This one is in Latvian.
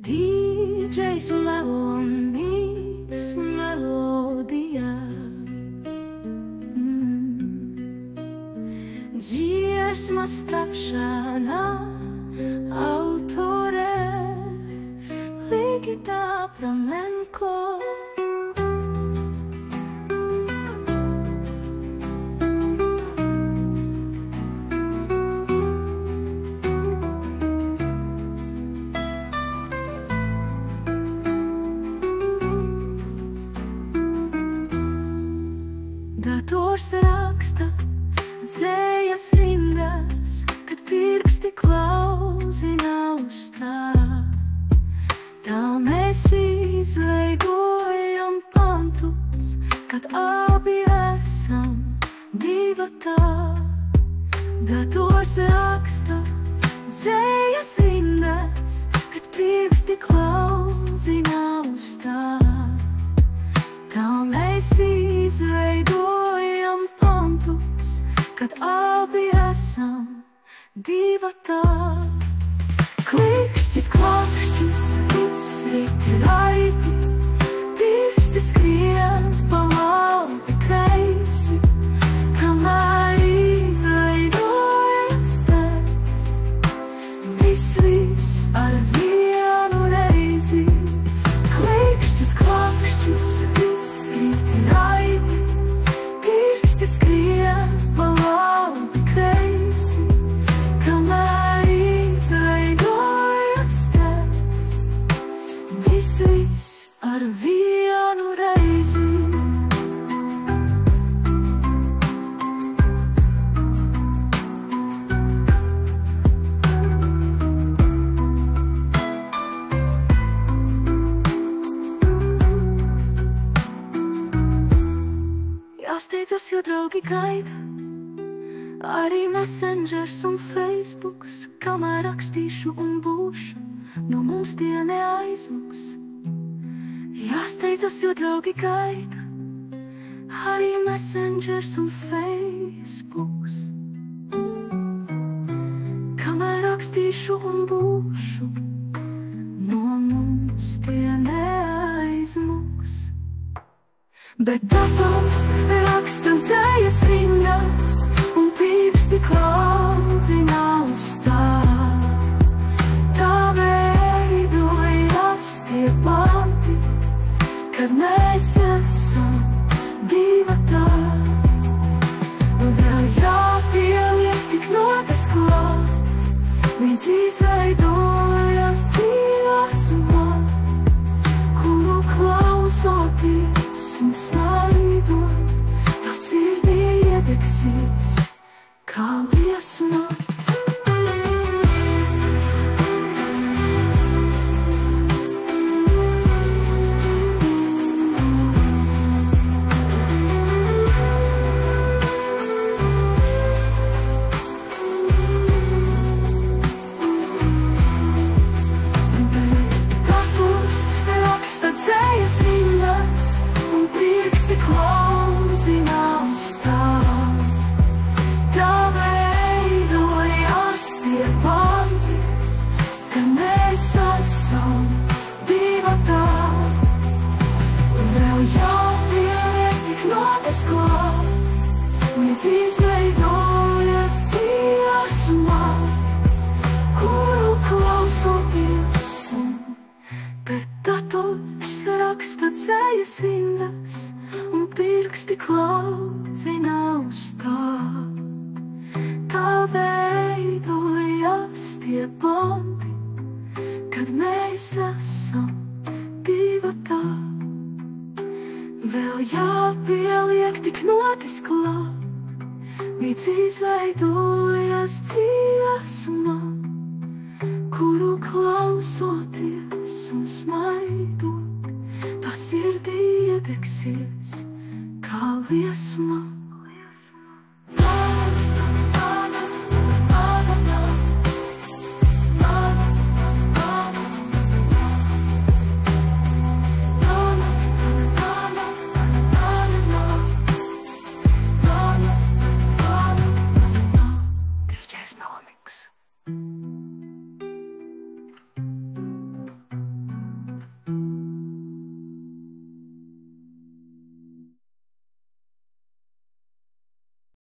DJs Leonīds melodijā. Dziesmas tapšanā autore Ligita Pramenko. Dators raksta dzējas rindas, kad pirksti klauzina uz tā. Tā mēs izveidojam pantus, kad abi esam divatā. Dators raksta dzējas rindas, kad pirksti klauzina uz tā. Tā mēs izveidojam pantus, kad abi esam divatā. Klikšķis, klakšķis, viss riti raiti, pirksti skrien pa labi kreisi, kamēr izveidojas teksts. Viss ar vienu reizi. Klikšķis, klakšķis, viss riti raiti, pirksti skrien pa labi kreisi, kamēr izveidojas teksts. Viss ar vienu reizi. Jāsteidzas, jo draugi gaida, arī Messengers un Facebooks. Kamēr rakstīšu un būšu, no mums tie neaizmuks. Jāsteidzas, jo draugi gaida, arī Messengers un Facebooks. Kamēr rakstīšu un būšu, no mums tie neaizmuks. Bet dators raksta dzējas rindas un pirksti klaudzina uz tā. Tā veidojas tie panti, kad mēs esam divatā. Vēl jāpieliek tik notas klāt, līdz izveidojas dziesma, kuru klausoties un smaidot, tas sirdī iedegsies kā liesma. Dators raksta dzējas rindas un pirksti klaudzina uz tā. Tā veidojas tie panti, kad mēs esam divatā. Vēl jāpieliek tik notas klāt, līdz izveidojas dziesma, kuru klausoties un bet dators raksta dzējas rindas un pirksti klaudzina uz tā. Tā veidojas tie panti, kad mēs esam divatā. Vēl jāpieliek tik notis klāt, līdz izveidojas dziesma, kuru klausoties un smaidot, tas sirdī iedegsies kā liesma.